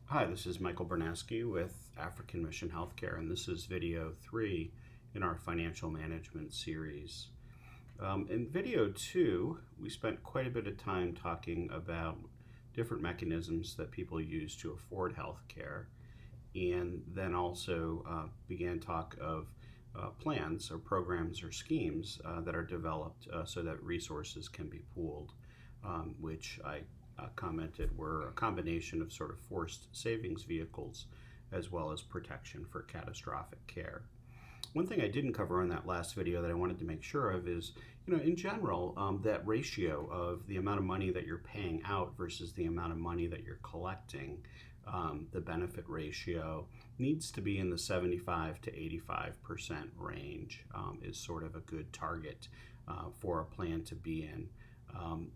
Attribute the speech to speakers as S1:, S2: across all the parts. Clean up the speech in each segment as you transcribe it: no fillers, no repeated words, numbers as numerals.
S1: Hi, this is Michael Bernaski with African Mission Healthcare, and this is video 3 in our financial management series. In video 2, we spent quite a bit of time talking about different mechanisms that people use to afford healthcare, and then also began talk of plans or programs or schemes that are developed so that resources can be pooled, which I commented were a combination of sort of forced savings vehicles as well as protection for catastrophic care. One thing I didn't cover in that last video that I wanted to make sure of is, in general, that ratio of the amount of money that you're paying out versus the amount of money that you're collecting, the benefit ratio needs to be in the 75 to 85% range is sort of a good target for a plan to be in.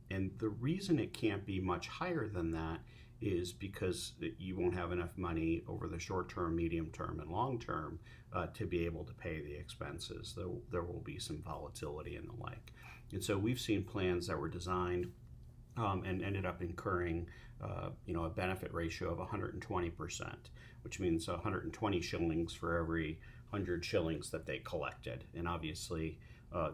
S1: And the reason it can't be much higher than that is because you won't have enough money over the short term, medium term, and long term to be able to pay the expenses. There will be some volatility and the like. And so we've seen plans that were designed and ended up incurring a benefit ratio of 120%, which means 120 shillings for every 100 shillings that they collected. And obviously,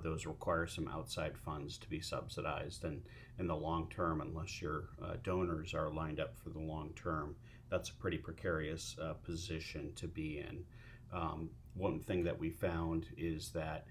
S1: those require some outside funds to be subsidized, and in the long term, unless your donors are lined up for the long term, that's a pretty precarious position to be in. One thing that we found is that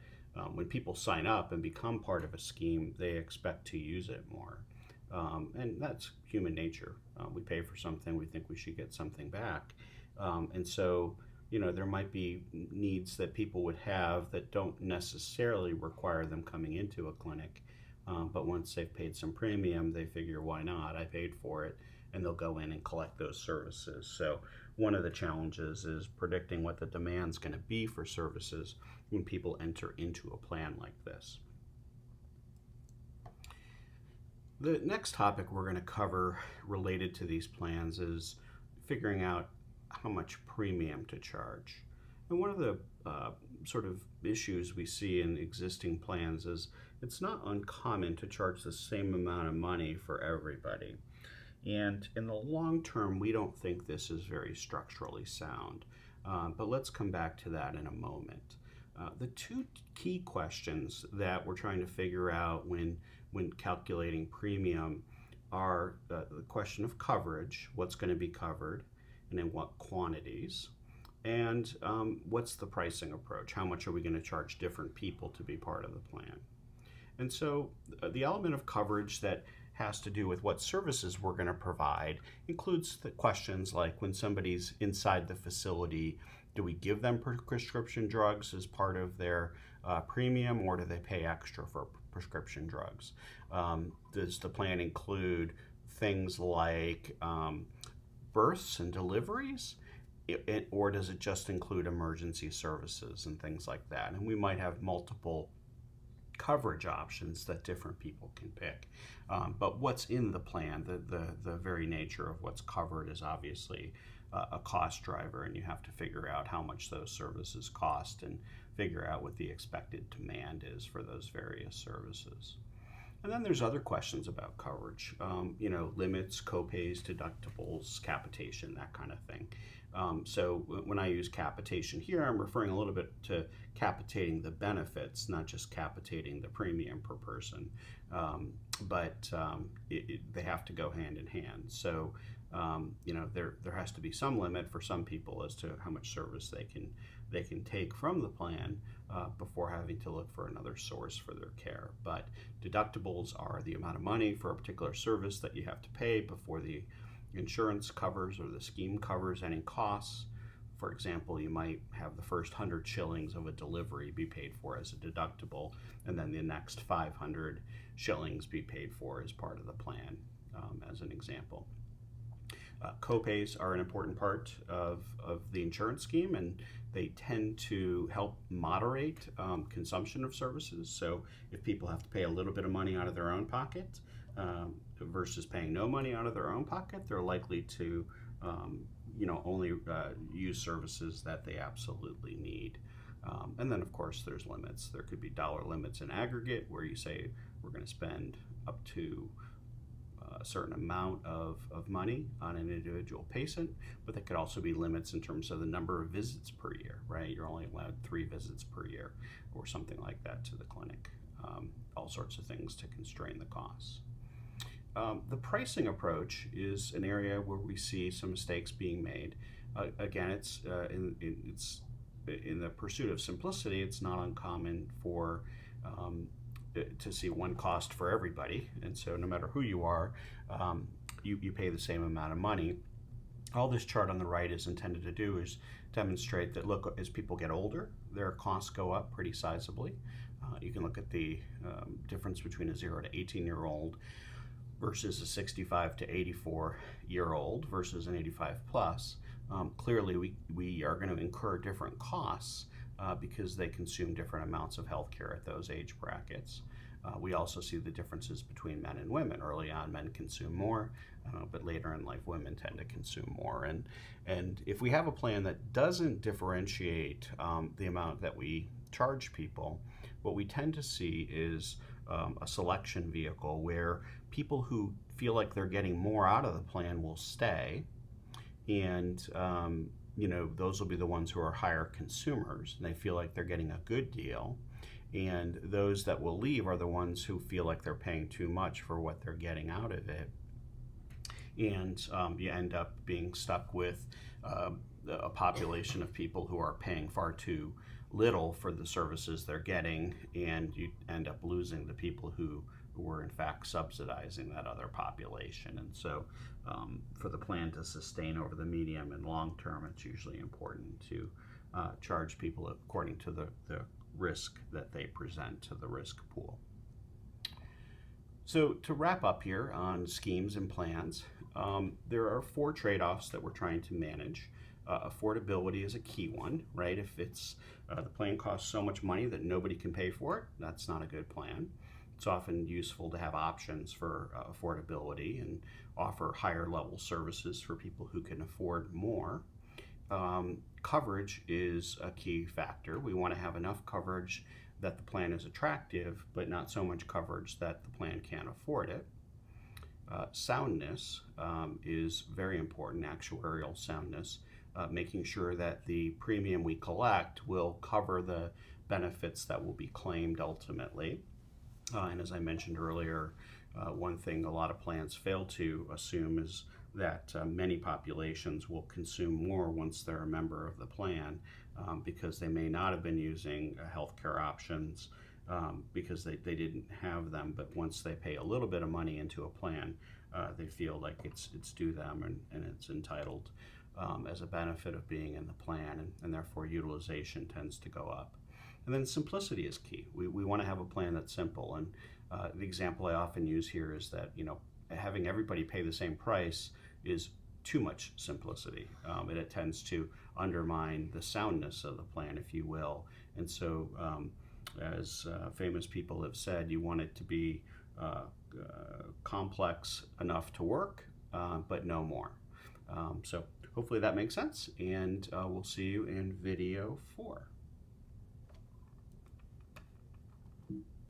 S1: when people sign up and become part of a scheme, they expect to use it more. And that's human nature. We pay for something, we think we should get something back. And so there might be needs that people would have that don't necessarily require them coming into a clinic. But once they've paid some premium, they figure, why not? I paid for it, and they'll go in and collect those services. So one of the challenges is predicting what the demand's going to be for services when people enter into a plan like this. The next topic we're going to cover related to these plans is figuring out how much premium to charge. And one of the sort of issues we see in existing plans is it's not uncommon to charge the same amount of money for everybody. And in the long term, we don't think this is very structurally sound. But let's come back to that in a moment. The two key questions that we're trying to figure out when calculating premium are the question of coverage, what's going to be covered, and in what quantities, and what's the pricing approach? How much are we going to charge different people to be part of the plan? And so the element of coverage that has to do with what services we're going to provide includes the questions like, when somebody's inside the facility, do we give them prescription drugs as part of their premium, or do they pay extra for prescription drugs? Does the plan include things like births and deliveries, or does it just include emergency services and things like that? And we might have multiple coverage options that different people can pick. But what's in the plan, the very nature of what's covered, is obviously a cost driver, and you have to figure out how much those services cost and figure out what the expected demand is for those various services. And then there's other questions about coverage, limits, copays, deductibles, capitation, that kind of thing. So when I use capitation here, I'm referring a little bit to capitating the benefits, not just capitating the premium per person. But they have to go hand in hand. So there has to be some limit for some people as to how much service they can take from the plan before having to look for another source for their care. But deductibles are the amount of money for a particular service that you have to pay before the insurance covers or the scheme covers any costs. For example, you might have the first 100 shillings of a delivery be paid for as a deductible, and then the next 500 shillings be paid for as part of the plan, as an example. Copays are an important part of the insurance scheme, and they tend to help moderate consumption of services. So if people have to pay a little bit of money out of their own pocket versus paying no money out of their own pocket, they're likely to only use services that they absolutely need. And then, of course, there's limits. There could be dollar limits in aggregate where you say we're going to spend up to a certain amount of money on an individual patient, but there could also be limits in terms of the number of visits per year, right? You're only allowed 3 visits per year or something like that to the clinic. All sorts of things to constrain the costs. The pricing approach is an area where we see some mistakes being made. Again, it's in the pursuit of simplicity. It's not uncommon for to see one cost for everybody, and so no matter who you are, you pay the same amount of money. All this chart on the right is intended to do is demonstrate that, look, as people get older, their costs go up pretty sizably. You can look at the difference between a 0 to 18-year-old versus a 65 to 84-year-old versus an 85 plus. Clearly, we are going to incur different costs because they consume different amounts of healthcare at those age brackets. We also see the differences between men and women. Early on, men consume more, but later in life, women tend to consume more. And if we have a plan that doesn't differentiate the amount that we charge people, what we tend to see is a selection vehicle where people who feel like they're getting more out of the plan will stay, and those will be the ones who are higher consumers, and they feel like they're getting a good deal. And those that will leave are the ones who feel like they're paying too much for what they're getting out of it. And you end up being stuck with a population of people who are paying far too little for the services they're getting, and you end up losing the people who were in fact subsidizing that other population. And so for the plan to sustain over the medium and long term, it's usually important to charge people according to the risk that they present to the risk pool. So to wrap up here on schemes and plans, there are 4 trade-offs that we're trying to manage. Affordability is a key one, right? If it's the plan costs so much money that nobody can pay for it, that's not a good plan. It's often useful to have options for affordability and offer higher level services for people who can afford more. Coverage is a key factor. We want to have enough coverage that the plan is attractive, but not so much coverage that the plan can't afford it. Soundness is very important, actuarial soundness, making sure that the premium we collect will cover the benefits that will be claimed ultimately. And as I mentioned earlier, one thing a lot of plans fail to assume is that many populations will consume more once they're a member of the plan because they may not have been using healthcare options because they didn't have them, but once they pay a little bit of money into a plan, they feel like it's due them and it's entitled as a benefit of being in the plan, and therefore utilization tends to go up. And then simplicity is key. We want to have a plan that's simple, and the example I often use here is that having everybody pay the same price is too much simplicity, and it tends to undermine the soundness of the plan, if you will. And so as famous people have said, you want it to be complex enough to work, but no more. So hopefully that makes sense, and we'll see you in video 4.